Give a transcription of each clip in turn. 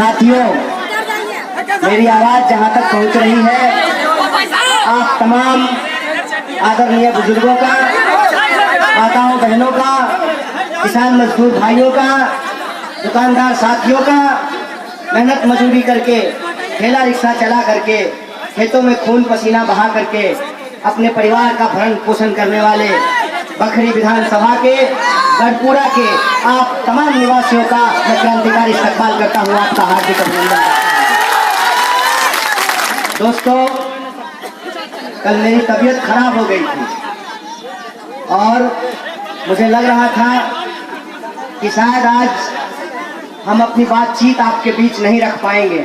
साथियों, मेरी आवाज जहां तक पहुंच रही है, आप तमाम आदरणीय बुजुर्गों का, माताओं बहनों का, किसान मजदूर भाइयों का, दुकानदार साथियों का, मेहनत मजदूरी करके, ठेला रिक्शा चला करके, खेतों में खून पसीना बहा करके अपने परिवार का भरण पोषण करने वाले बखरी विधानसभा के गढ़पुरा के आप तमाम निवासियों का मैं क्रांतिकारी इस्तकबाल करता हूँ, आपका हार्दिक अभिनंदन। दोस्तों, कल मेरी तबीयत खराब हो गई थी और मुझे लग रहा था कि शायद आज हम अपनी बातचीत आपके बीच नहीं रख पाएंगे,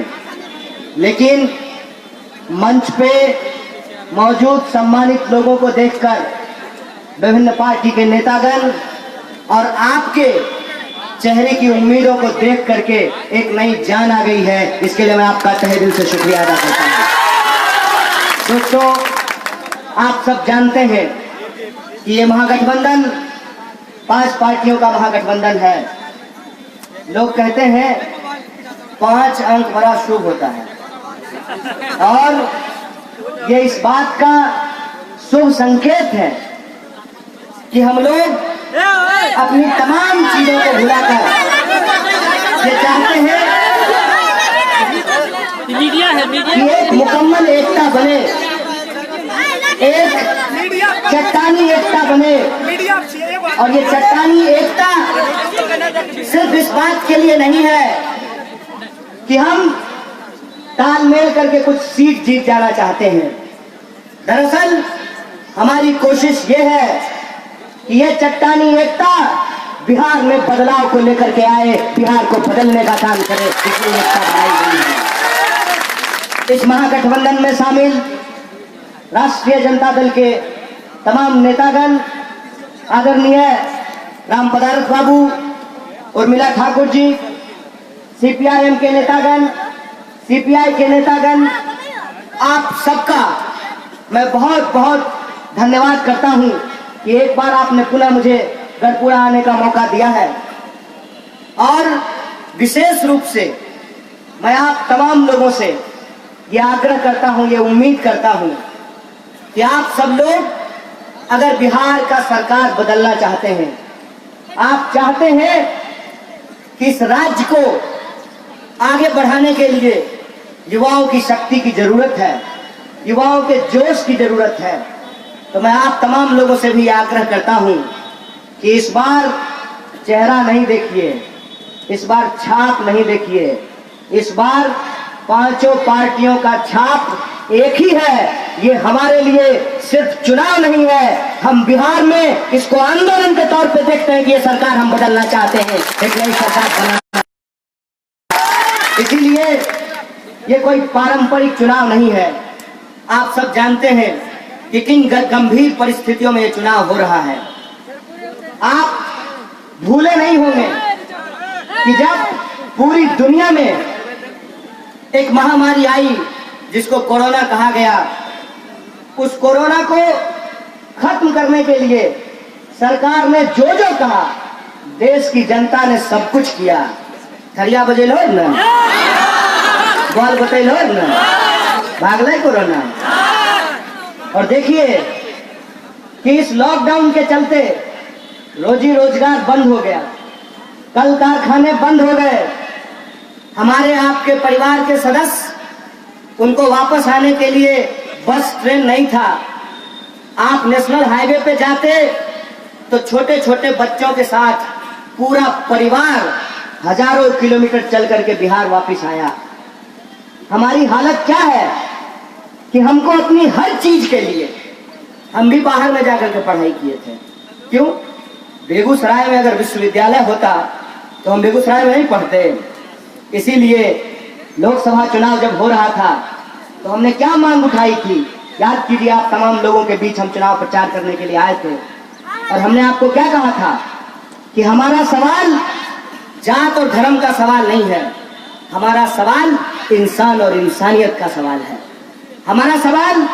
लेकिन मंच पे मौजूद सम्मानित लोगों को देखकर, विभिन्न पार्टी के नेतागण और आपके चेहरे की उम्मीदों को देख करके एक नई जान आ गई है। इसके लिए मैं आपका तहे दिल से शुक्रिया अदा करता हूं। दोस्तों, आप सब जानते हैं कि ये महागठबंधन 5 पार्टियों का महागठबंधन है। लोग कहते हैं 5 अंक बड़ा शुभ होता है और ये इस बात का शुभ संकेत है कि हम लोग अपनी तमाम चीजों को भुलाकर ये चाहते हैं कि एक मुकम्मल एकता बने, एक चट्टानी एकता बने। और ये चट्टानी एकता सिर्फ इस बात के लिए नहीं है कि हम तालमेल करके कुछ सीट जीत जाना चाहते हैं। दरअसल हमारी कोशिश ये है कि ये चट्टानी एकता बिहार में बदलाव को लेकर के आए, बिहार को बदलने का काम करे, इसलिए एकता बनाई गई है। इस महागठबंधन में शामिल राष्ट्रीय जनता दल के तमाम नेतागण, आदरणीय राम पदारथ बाबू, उर्मिला ठाकुर जी, सीपीआईएम के नेतागण, सीपीआई के नेतागण, आप सबका मैं बहुत बहुत धन्यवाद करता हूं कि एक बार आपने पुनः मुझे गढ़पुरा आने का मौका दिया है। और विशेष रूप से मैं आप तमाम लोगों से ये आग्रह करता हूं, ये उम्मीद करता हूं कि आप सब लोग अगर बिहार का सरकार बदलना चाहते हैं, आप चाहते हैं कि इस राज्य को आगे बढ़ाने के लिए युवाओं की शक्ति की जरूरत है, युवाओं के जोश की जरूरत है, तो मैं आप तमाम लोगों से भी आग्रह करता हूं कि इस बार चेहरा नहीं देखिए, इस बार छाप नहीं देखिए, इस बार 5 पार्टियों का छाप एक ही है। ये हमारे लिए सिर्फ चुनाव नहीं है, हम बिहार में इसको आंदोलन के तौर पे देखते हैं कि ये सरकार हम बदलना चाहते हैं, एक नई सरकार बनाना। इसीलिए ये कोई पारंपरिक चुनाव नहीं है। आप सब जानते हैं कि किन गंभीर परिस्थितियों में ये चुनाव हो रहा है। आप भूले नहीं होंगे कि जब पूरी दुनिया में एक महामारी आई जिसको कोरोना कहा गया, उस कोरोना को खत्म करने के लिए सरकार ने जो जो कहा, देश की जनता ने सब कुछ किया। थरिया बजे लो न, बॉल बते लो न, भागले कोरोना। और देखिए कि इस लॉकडाउन के चलते रोजी रोजगार बंद हो गया, कल कारखाने बंद हो गए। हमारे आपके परिवार के सदस्य, उनको वापस आने के लिए बस ट्रेन नहीं था। आप नेशनल हाईवे पे जाते तो छोटे छोटे बच्चों के साथ पूरा परिवार हजारों किलोमीटर चल करके बिहार वापस आया। हमारी हालत क्या है कि हमको अपनी हर चीज के लिए, हम भी बाहर में जाकर के पढ़ाई किए थे। क्यों? बेगूसराय में अगर विश्वविद्यालय होता तो हम बेगूसराय में नहीं पढ़ते। इसीलिए लोकसभा चुनाव जब हो रहा था तो हमने क्या मांग उठाई थी, याद कीजिए आप तमाम लोगों के बीच हम चुनाव प्रचार करने के लिए आए थे और हमने आपको क्या कहा था कि हमारा सवाल जात और धर्म का सवाल नहीं है, हमारा सवाल इंसान और इंसानियत का सवाल है। हमारा सवाल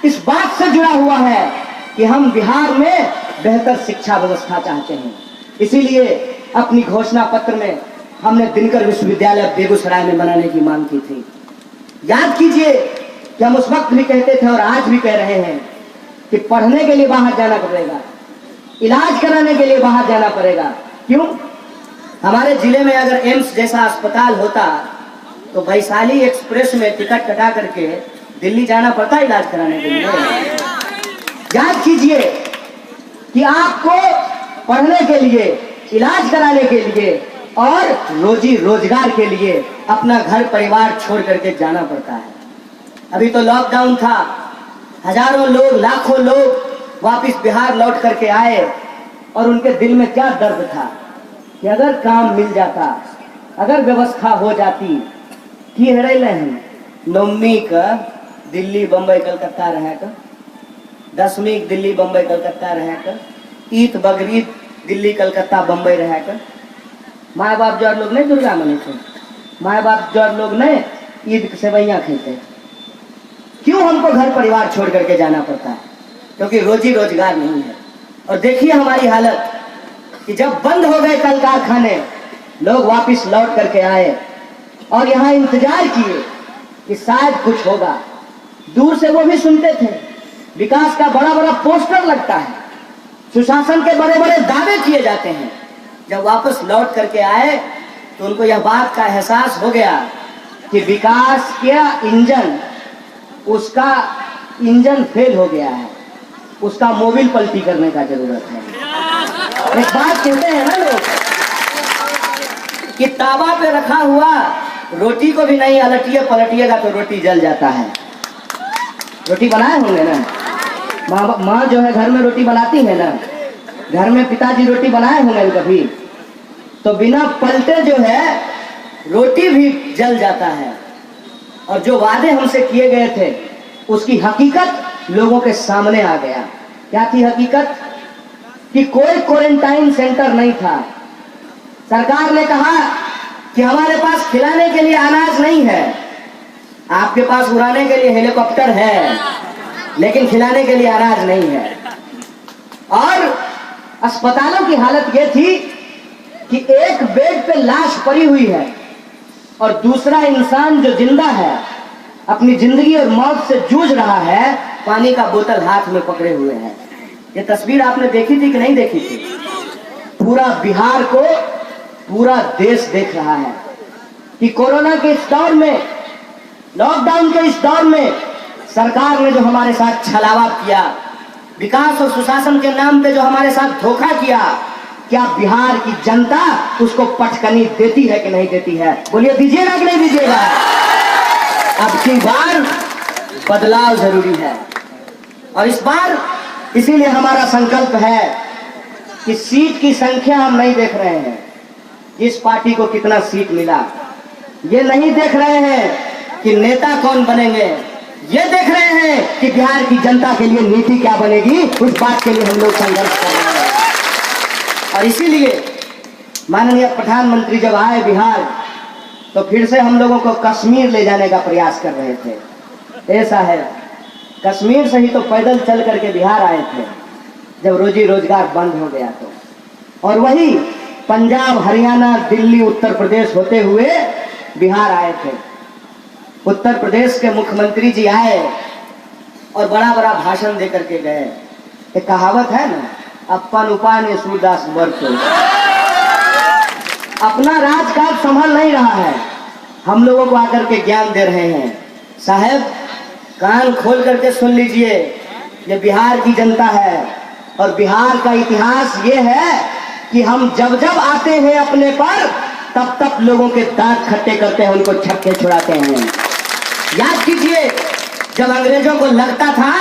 इस बात से जुड़ा हुआ है कि हम बिहार में बेहतर शिक्षा व्यवस्था चाहते हैं। इसीलिए अपनी घोषणा पत्र में हमने दिनकर विश्वविद्यालय बेगूसराय में बनाने की मांग की थी। याद कीजिए कि हम उस वक्त भी कहते थे और आज भी कह रहे हैं कि पढ़ने के लिए बाहर जाना पड़ेगा, इलाज कराने के लिए बाहर जाना पड़ेगा। क्यों? हमारे जिले में अगर एम्स जैसा अस्पताल होता तो वैशाली एक्सप्रेस में टिकट कटा करके दिल्ली जाना पड़ता इलाज कराने के लिए। याद कीजिए कि आपको पढ़ने के लिए, इलाज कराने के लिए और रोजी रोजगार के लिए अपना घर परिवार छोड़ करके जाना पड़ता है। अभी तो लॉकडाउन था, हजारों लोग, लाखों लोग वापस बिहार लौट करके आए और उनके दिल में क्या दर्द था कि अगर काम मिल जाता, अगर व्यवस्था हो जाती कि नौवीं का दिल्ली बम्बई कलकत्ता रहे का, 10वीं दिल्ली बम्बई कलकत्ता रहे का, ईद बकरीद दिल्ली कलकत्ता बम्बई रहे का। माँ बाप जो लोग नहीं दुर्गा मनी थे, माँ बाप जो लोग नहीं ईद सेवैयाँ खेते। क्यों हमको घर परिवार छोड़ करके जाना पड़ता है? क्योंकि रोजी रोजगार नहीं है। और देखिए हमारी हालत कि जब बंद हो गए कल कारखाने, लोग वापस लौट करके आए और यहाँ इंतजार किए कि शायद कुछ होगा। दूर से वो भी सुनते थे, विकास का बड़ा बड़ा पोस्टर लगता है, सुशासन के बड़े बड़े दावे किए जाते हैं। जब वापस लौट करके आए तो उनको यह बात का एहसास हो गया कि विकास का इंजन, उसका इंजन फेल हो गया है, उसका मोबिल पलटी करने का जरूरत है। एक बात कहते हैं ना लोग कि तावा पे रखा हुआ रोटी को भी नहीं अलटिए पलटिएगा तो रोटी जल जाता है। रोटी बनाए होंगे ना, माँ जो है घर में रोटी बनाती है ना, घर में पिताजी रोटी बनाए होंगे कभी, तो बिना पलटे जो है रोटी भी जल जाता है। और जो वादे हमसे किए गए थे उसकी हकीकत लोगों के सामने आ गया। क्या थी हकीकत? कि कोई क्वारंटाइन सेंटर नहीं था। सरकार ने कहा कि हमारे पास खिलाने के लिए अनाज नहीं है, आपके पास उड़ाने के लिए हेलीकॉप्टर है, लेकिन खिलाने के लिए अनाज नहीं है। और अस्पतालों की हालत यह थी कि एक बेड पे लाश पड़ी हुई है और दूसरा इंसान जो जिंदा है अपनी जिंदगी और मौत से जूझ रहा है, पानी का बोतल हाथ में पकड़े हुए है। ये तस्वीर आपने देखी थी कि नहीं देखी थी? पूरा बिहार को पूरा देश देख रहा है कि कोरोना के इस दौर में, लॉकडाउन के इस दौर में सरकार ने जो हमारे साथ छलावा किया, विकास और सुशासन के नाम पे जो हमारे साथ धोखा किया, क्या बिहार की जनता उसको पटकनी देती है कि नहीं देती है? बोलिए दीजिएगा कि नहीं दीजिएगा? अब की बार बदलाव जरूरी है और इस बार इसीलिए हमारा संकल्प है कि सीट की संख्या हम नहीं देख रहे हैं, इस पार्टी को कितना सीट मिला, ये नहीं देख रहे हैं कि नेता कौन बनेंगे, ये देख रहे हैं कि बिहार की जनता के लिए नीति क्या बनेगी। उस बात के लिए हम लोग संघर्ष कर रहे हैं। और इसीलिए माननीय प्रधानमंत्री जब आए बिहार तो फिर से हम लोगों को कश्मीर ले जाने का प्रयास कर रहे थे। ऐसा है, कश्मीर से ही तो पैदल चल करके बिहार आए थे जब रोजी रोजगार बंद हो गया तो, और वही पंजाब, हरियाणा, दिल्ली, उत्तर प्रदेश होते हुए बिहार आए थे। उत्तर प्रदेश के मुख्यमंत्री जी आए और बड़ा बड़ा भाषण दे करके गए। एक कहावत है ना, अपन उपाय सूरदास बरतो। अपना राजकाज संभाल नहीं रहा है, हम लोगों को आकर के ज्ञान दे रहे हैं। साहब कान खोल करके सुन लीजिए, ये बिहार की जनता है और बिहार का इतिहास ये है कि हम जब जब आते हैं अपने पर तब तब लोगों के दांत खट्टे करते हैं, उनको छक्के छुड़ाते हैं। याद कीजिए जब अंग्रेजों को लगता था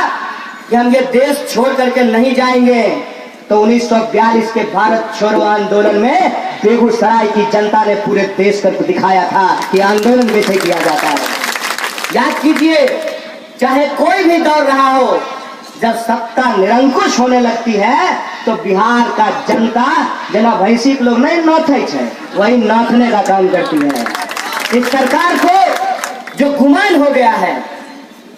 कि हम ये देश छोड़ करके नहीं जाएंगे तो 1942 के भारत छोड़ो आंदोलन में बेगूसराय की जनता ने पूरे देश को दिखाया था कि आंदोलन कैसे किया जाता है। याद कीजिए चाहे कोई भी दौर रहा हो, जब सत्ता निरंकुश होने लगती है तो बिहार का जनता जना भैंसी के लोग नहीं नाथे है, वही नाथने का काम करती है। इस सरकार को जो गुमान हो गया है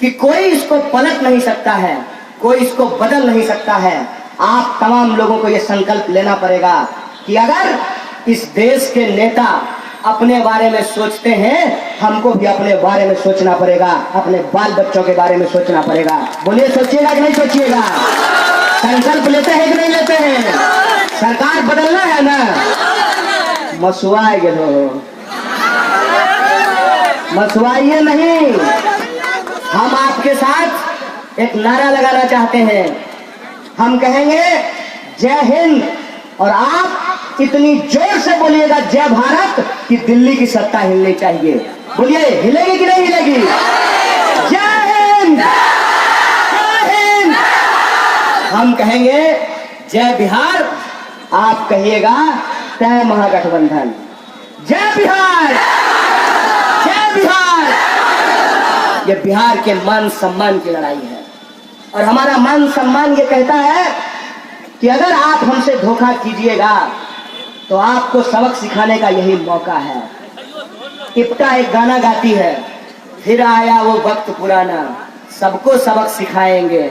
कि कोई इसको पलट नहीं सकता है, कोई इसको बदल नहीं सकता है, आप तमाम लोगों को यह संकल्प लेना पड़ेगा कि अगर इस देश के नेता अपने बारे में सोचते हैं, हमको भी अपने बारे में सोचना पड़ेगा, अपने बाल बच्चों के बारे में सोचना पड़ेगा। बोलिए, सोचिएगा कि नहीं सोचिएगा? संकल्प लेते हैं कि नहीं लेते हैं? सरकार बदलना है ना, मसुआए गेलो, मसुआइए नहीं। हम आपके साथ एक नारा लगाना चाहते हैं। हम कहेंगे जय हिंद, और आप इतनी जोर से बोलिएगा जय भारत कि दिल्ली की सत्ता हिलनी चाहिए। बोलिए, हिलेगी कि नहीं हिलेगी? जय हिंद, जय हिंद। हम कहेंगे जय बिहार, आप कहिएगा तय महागठबंधन। जय बिहार, जय बिहार। ये बिहार के मान सम्मान की लड़ाई है, और हमारा मान सम्मान ये कहता है कि अगर आप हमसे धोखा कीजिएगा तो आपको सबक सिखाने का यही मौका है। इप्टा एक गाना गाती है, फिर आया वो वक्त पुराना, सबको सबक सिखाएंगे,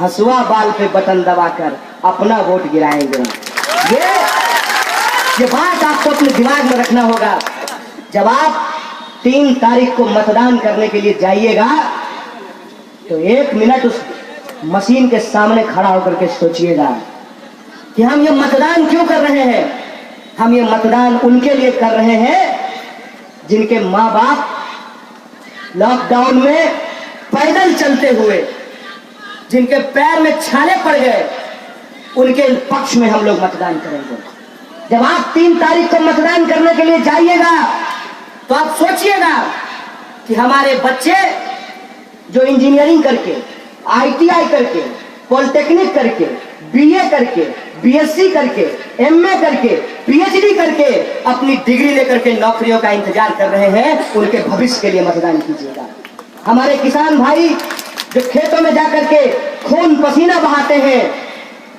हंसुआ बाल पे बटन दबाकर अपना वोट गिराएंगे। ये बात आपको अपने दिमाग में रखना होगा। जब आप 3 तारीख को मतदान करने के लिए जाइएगा तो 1 मिनट उस मशीन के सामने खड़ा होकर के सोचिएगा कि हम ये मतदान क्यों कर रहे हैं। हम ये मतदान उनके लिए कर रहे हैं जिनके माँ बाप लॉकडाउन में पैदल चलते हुए, जिनके पैर में छाले पड़ गए, उनके पक्ष में हम लोग मतदान करेंगे। जब आप 3 तारीख को मतदान करने के लिए जाइएगा तो आप सोचिएगा कि हमारे बच्चे जो इंजीनियरिंग करके, ITI करके, पॉलिटेक्निक करके, BA करके, BSc करके, MA करके, PhD करके अपनी डिग्री लेकर के नौकरियों का इंतजार कर रहे हैं, उनके भविष्य के लिए मतदान कीजिएगा। हमारे किसान भाई जो खेतों में जाकर के खून पसीना बहाते हैं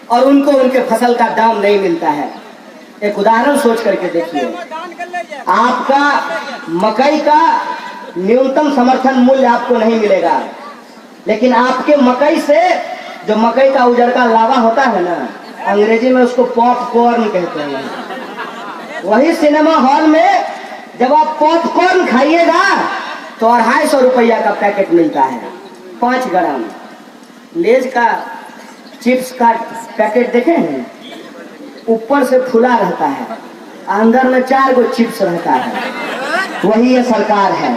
और उनको उनके फसल का दाम नहीं मिलता है। एक उदाहरण सोच करके देखिए, आपका मकई का न्यूनतम समर्थन मूल्य आपको नहीं मिलेगा, लेकिन आपके मकई से जो मकई का उजरका लावा होता है ना, अंग्रेजी में उसको पॉपकॉर्न कहते हैं। वही सिनेमा हॉल में जब आप पॉपकॉर्न खाइएगा तो 250 रुपया का पैकेट मिलता है, 5 ग्राम। लेज का चिप्स का पैकेट देखे हैं, ऊपर से फुला रहता है, अंदर में 4 गो चिप्स रहता है। वही ये सरकार है,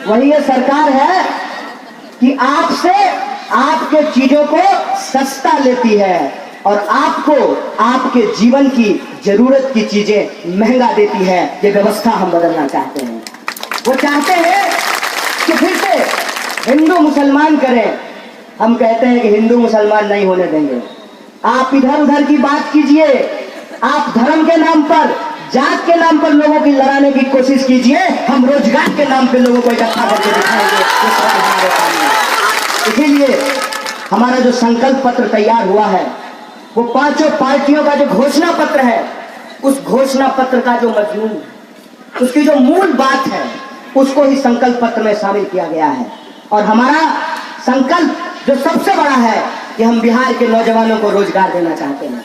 वही ये सरकार है कि आपसे आपके चीजों को सस्ता लेती है और आपको आपके जीवन की जरूरत की चीजें महंगा देती है। ये व्यवस्था हम बदलना चाहते हैं। वो चाहते हैं कि फिर से हिंदू मुसलमान करें। हम कहते हैं कि हिंदू मुसलमान नहीं होने देंगे। आप इधर उधर की बात कीजिए, आप धर्म के नाम पर, जात के नाम पर लोगों की लड़ाने की कोशिश कीजिए, हम रोजगार के नाम पे लोगों को इकट्ठा करके दिखाएंगे। इसीलिए हमारा जो संकल्प पत्र तैयार हुआ है वो 5 पार्टियों का जो घोषणा पत्र है, उस घोषणा पत्र का जो मजमून, उसकी जो मूल बात है, उसको ही संकल्प पत्र में शामिल किया गया है। और हमारा संकल्प जो सबसे बड़ा है कि हम बिहार के नौजवानों को रोजगार देना चाहते हैं।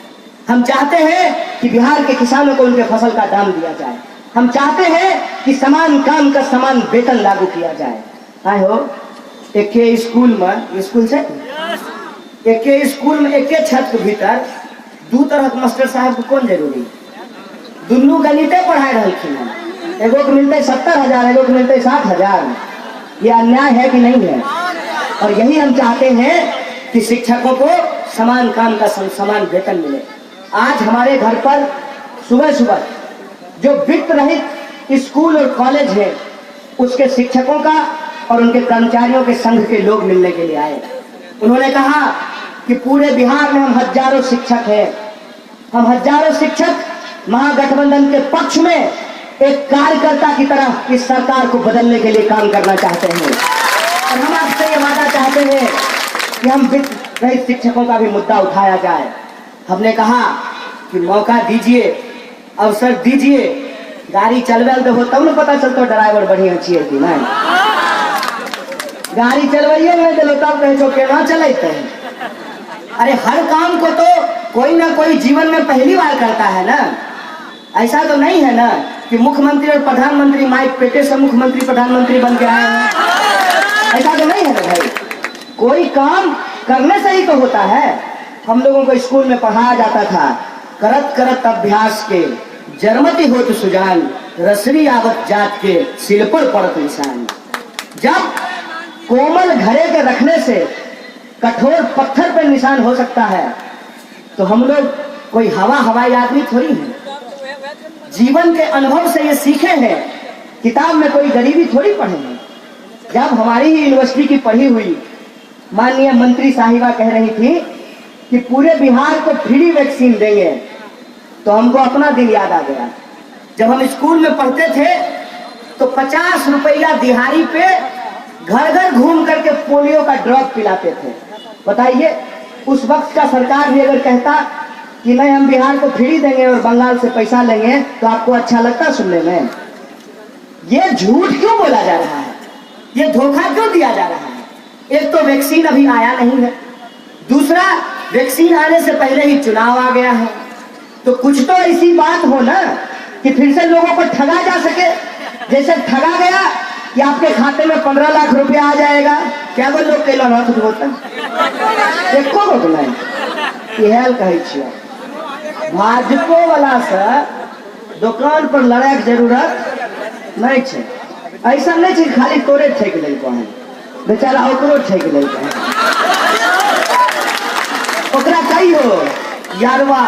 हम चाहते हैं कि बिहार के किसानों को उनके फसल का दाम दिया जाए। हम चाहते हैं कि समान काम का समान वेतन लागू किया जाए। आए हो एक स्कूल में, स्कूल से एक स्कूल में एक छत के भीतर 2 तरह के मास्टर साहब को कौन जरूरी? दुनू गणिते पढ़ाई रहलखिन है। एगो को मिलते 70,000, एगो को मिलते 60,000। ये अन्याय है कि नहीं है? और यही हम चाहते हैं कि शिक्षकों को समान काम का समान वेतन मिले। आज हमारे घर पर सुबह सुबह जो वित्त रहित स्कूल और कॉलेज है, उसके शिक्षकों का और उनके कर्मचारियों के संघ के लोग मिलने के लिए आए। उन्होंने कहा कि पूरे बिहार में हम हजारों शिक्षक हैं, हम हजारों शिक्षक महागठबंधन के पक्ष में एक कार्यकर्ता की तरह इस सरकार को बदलने के लिए काम करना चाहते हैं। और हम आपसे ये वादा चाहते हैं कि हम वित्त रहित शिक्षकों का भी मुद्दा उठाया जाए। हमने कहा कि मौका दीजिए, अवसर दीजिए, गाड़ी चलवे दो तब न पता चलता ड्राइवर बढ़िया चाहिए कि नहीं। गाड़ी चलवाइए नहीं दिलो तब कहे तो केना चलते हैं। अरे हर काम को तो कोई ना कोई जीवन में पहली बार करता है ना, ऐसा तो नहीं है ना कि मुख्यमंत्री और प्रधानमंत्री माइक पेटे से मुख्यमंत्री प्रधानमंत्री बन के आए हैं। ऐसा तो नहीं है ना भाई, कोई काम करने से ही तो होता है। हम लोगों को स्कूल में पढ़ाया जाता था, करत करत अभ्यास के जरमती होत सुजान, रसरी आवत जात के सिर पर पड़त निशान। जब कोमल घड़े के रखने से कठोर पत्थर पर निशान हो सकता है, तो हम लोग कोई हवाई आदमी थोड़ी है। जीवन के अनुभव से ये सीखे हैं, किताब में कोई गरीबी थोड़ी पढ़े हैं। जब हमारी ही यूनिवर्सिटी की पढ़ी हुई माननीय मंत्री साहिबा कह रही थी कि पूरे बिहार को फ्री वैक्सीन देंगे, तो हमको अपना दिन याद आ गया। जब हम स्कूल में पढ़ते थे तो 50 रुपया दिहाड़ी पे घर घर घूम करके पोलियो का ड्रॉप पिलाते थे। बताइए, उस वक्त का सरकार भी अगर कहता कि नहीं हम बिहार को फ्री देंगे और बंगाल से पैसा लेंगे, तो आपको अच्छा लगता सुनने में? ये झूठ क्यों बोला जा रहा है, ये धोखा क्यों दिया जा रहा है? एक तो वैक्सीन अभी आया नहीं है, दूसरा वैक्सीन आने से पहले ही चुनाव आ गया है। तो कुछ तो ऐसी बात हो ना कि फिर से लोगों को ठगा जा सके। जैसे ठगा गया कि आपके खाते में 15 लाख रुपया आ जाएगा, क्या बोल लोग कैला हाथ उठोता एको को नहीं इहल कहे छियै। भाजपो वाला से दुकान पर लड़ाई के जरूरत नहीं है। ऐसा नहीं है खाली तोरे ठेक लेलको है, बेचारा ओकरो ठेक लेलको है। ओकरा कही हो यारवा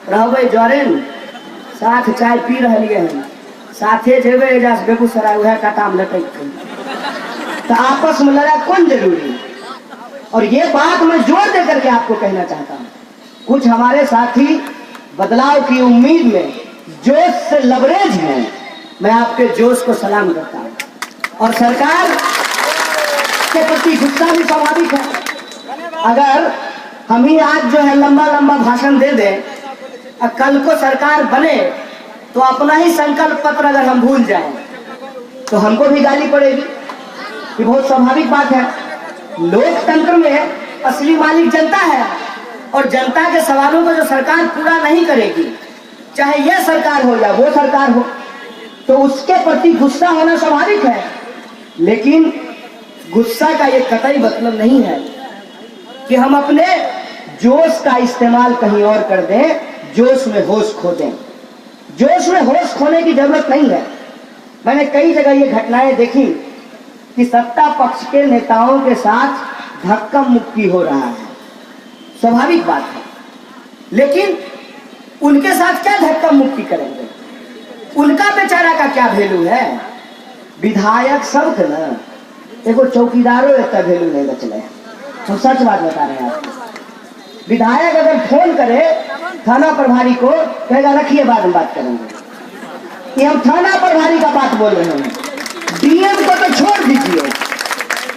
रहबे जरेन साथ चाय पी रही है, साथे जेबे एजा से बेगूसराय वह काटा में लटक तो आपस में लड़ा कौन जरूरी। और ये बात मैं जोर दे करके आपको कहना चाहता हूँ, कुछ हमारे साथी बदलाव की उम्मीद में जोश से लबरेज हैं। मैं आपके जोश को सलाम करता हूँ और सरकार के प्रति गुस्सा भी स्वाभाविक है। अगर हम ही आज जो है लंबा लंबा भाषण दे दें और कल को सरकार बने तो अपना ही संकल्प पत्र अगर हम भूल जाएं तो हमको भी गाली पड़ेगी। ये बहुत स्वाभाविक बात है। लोकतंत्र में असली मालिक जनता है और जनता के सवालों को जो सरकार पूरा नहीं करेगी, चाहे यह सरकार हो या वो सरकार हो, तो उसके प्रति गुस्सा होना स्वाभाविक है। लेकिन गुस्सा का ये कतई मतलब नहीं है कि हम अपने जोश का इस्तेमाल कहीं और कर दें, जोश में होश खो दें। जोश में होश खोने की जरूरत नहीं है। मैंने कई जगह ये घटनाएं देखी कि सत्ता पक्ष के नेताओं के साथ धक्का मुक्की हो रहा है, स्वाभाविक बात है। लेकिन उनके साथ क्या धक्का मुक्की करेंगे? उनका बेचारा का क्या वैल्यू है? विधायक सब थे ना, एगो चौकीदारों इतना वैल्यू नहीं बचले। हम सच बात बता रहे हैं आपको। विधायक अगर फोन करे थाना प्रभारी को, कहेगा रखिए बाद में बात करेंगे। ये हम थाना प्रभारी का बात बोल रहे हैं। डीएम को तो छोड़ दीजिए,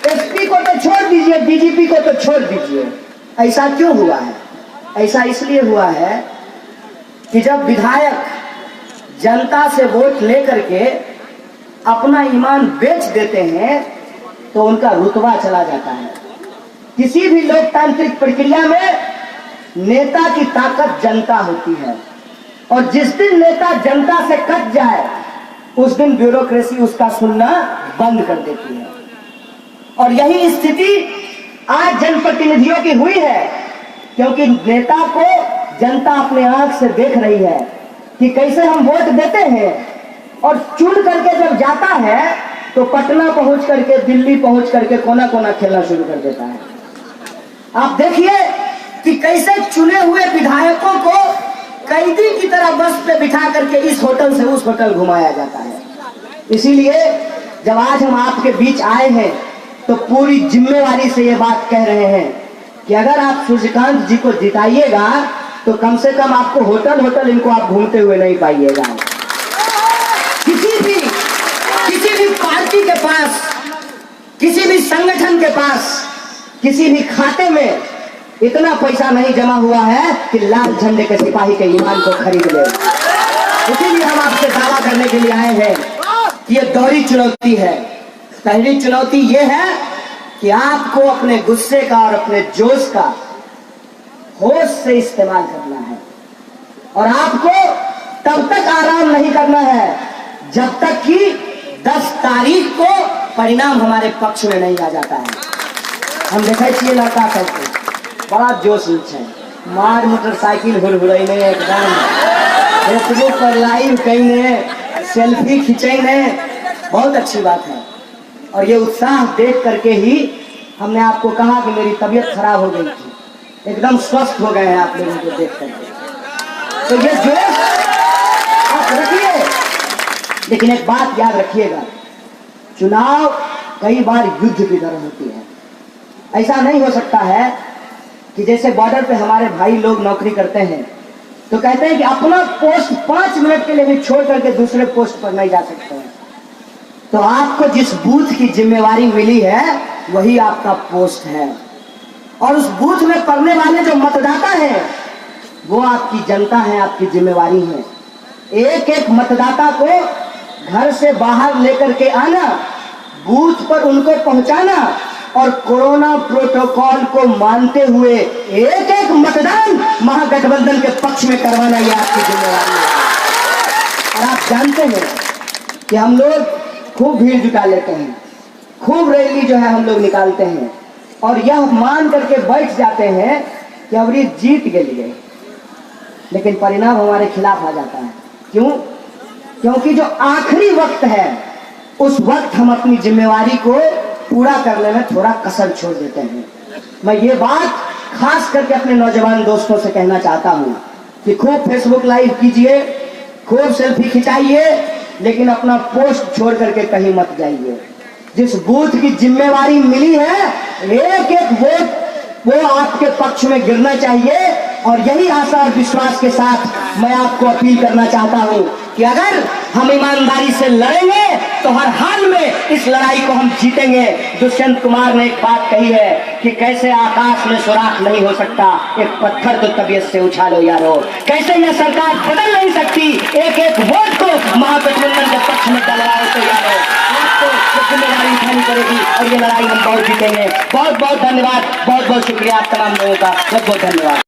एसपी को तो छोड़ दीजिए, डीजीपी को तो छोड़ दीजिए। ऐसा क्यों हुआ है? ऐसा इसलिए हुआ है कि जब विधायक जनता से वोट लेकर के अपना ईमान बेच देते हैं तो उनका रुतबा चला जाता है। किसी भी लोकतांत्रिक प्रक्रिया में नेता की ताकत जनता होती है और जिस दिन नेता जनता से कट जाए उस दिन ब्यूरोक्रेसी उसका सुनना बंद कर देती है। और यही स्थिति आज जनप्रतिनिधियों की हुई है, क्योंकि नेता को जनता अपने आंख से देख रही है कि कैसे हम वोट देते हैं और चुन करके जब जाता है तो पटना पहुंच करके, दिल्ली पहुंच करके कोना कोना खेलना शुरू कर देता है। आप देखिए कि कैसे चुने हुए विधायकों को कैदी की तरह बस पे बिठा करके इस होटल से उस होटल घुमाया जाता है। इसीलिए जब आज हम आपके बीच आए हैं तो पूरी जिम्मेवारी से ये बात कह रहे हैं कि अगर आप सूर्यकांत जी को जिताइएगा तो कम से कम आपको होटल होटल इनको आप घूमते हुए नहीं पाइएगा। किसी भी पार्टी के पास, किसी भी संगठन के पास, किसी भी खाते में इतना पैसा नहीं जमा हुआ है कि लाल झंडे के सिपाही के ईमान को खरीद ले। इसीलिए हम आपसे दावा करने के लिए आए हैं कि ये दोहरी चुनौती है। पहली चुनौती ये है कि आपको अपने गुस्से का और अपने जोश का होश से इस्तेमाल करना है और आपको तब तक आराम नहीं करना है जब तक कि 10 तारीख को परिणाम हमारे पक्ष में नहीं आ जाता है। हम देखे छे लड़का सबको बड़ा जोश है, मार मोटरसाइकिल हुरहुरैने एकदम फेसबुक पर लाइव कईने, सेल्फी खिंचैने, बहुत अच्छी बात है। और ये उत्साह देख करके ही हमने आपको कहा कि मेरी तबीयत खराब हो गई थी, एकदम स्वस्थ हो गए हैं आप लोगों को देख करके। तो ये जोश आप रखिए, लेकिन एक बात याद रखिएगा, चुनाव कई बार युद्ध की तरह होती है। ऐसा नहीं हो सकता है कि जैसे बॉर्डर पे हमारे भाई लोग नौकरी करते हैं तो कहते हैं कि अपना पोस्ट 5 मिनट के लिए भी छोड़ करके दूसरे पोस्ट पर नहीं जा सकते हैं। तो आपको जिस बूथ की जिम्मेवारी मिली है वही आपका पोस्ट है, और उस बूथ में पढ़ने वाले जो मतदाता हैं वो आपकी जनता है, आपकी जिम्मेवारी है। एक एक मतदाता को घर से बाहर लेकर के आना, बूथ पर उनको पहुंचाना और कोरोना प्रोटोकॉल को मानते हुए एक एक मतदान महागठबंधन के पक्ष में करवाना ये आपकी जिम्मेवारी है। और आप जानते हैं कि हम लोग खूब भीड़ जुटा लेते हैं, खूब रैली जो है हम लोग निकालते हैं और यह मान करके बैठ जाते हैं कि अब ये जीत गए, लेकिन परिणाम हमारे खिलाफ आ जाता है। क्यों? क्योंकि जो आखिरी वक्त है उस वक्त हम अपनी जिम्मेवारी को पूरा करने में थोड़ा कसर छोड़ देते हैं। मैं ये बात खास करके अपने नौजवान दोस्तों से कहना चाहता हूँ कि खूब फेसबुक लाइव कीजिए, खूब सेल्फी खिंचाइए, लेकिन अपना पोस्ट छोड़ करके कहीं मत जाइए। जिस बूथ की जिम्मेवारी मिली है एक एक वोट वो आपके पक्ष में गिरना चाहिए। और यही आशा और विश्वास के साथ मैं आपको अपील करना चाहता हूं कि अगर हम ईमानदारी से लड़ेंगे तो हर हाल में इस लड़ाई को हम जीतेंगे। दुष्यंत कुमार ने एक बात कही है कि कैसे आकाश में सुराख नहीं हो सकता, एक पत्थर तो तबीयत से उछालो यारो। कैसे यह सरकार बदल नहीं सकती, एक एक वोट को महागठबंधन के पक्ष में डलवाओ तो यारो, आपको जिम्मेदारी उठानी पड़ेगी और ये लड़ाई हम बहुत जीतेंगे। बहुत बहुत धन्यवाद, बहुत बहुत शुक्रिया आप तमाम लोगों का, बहुत बहुत धन्यवाद।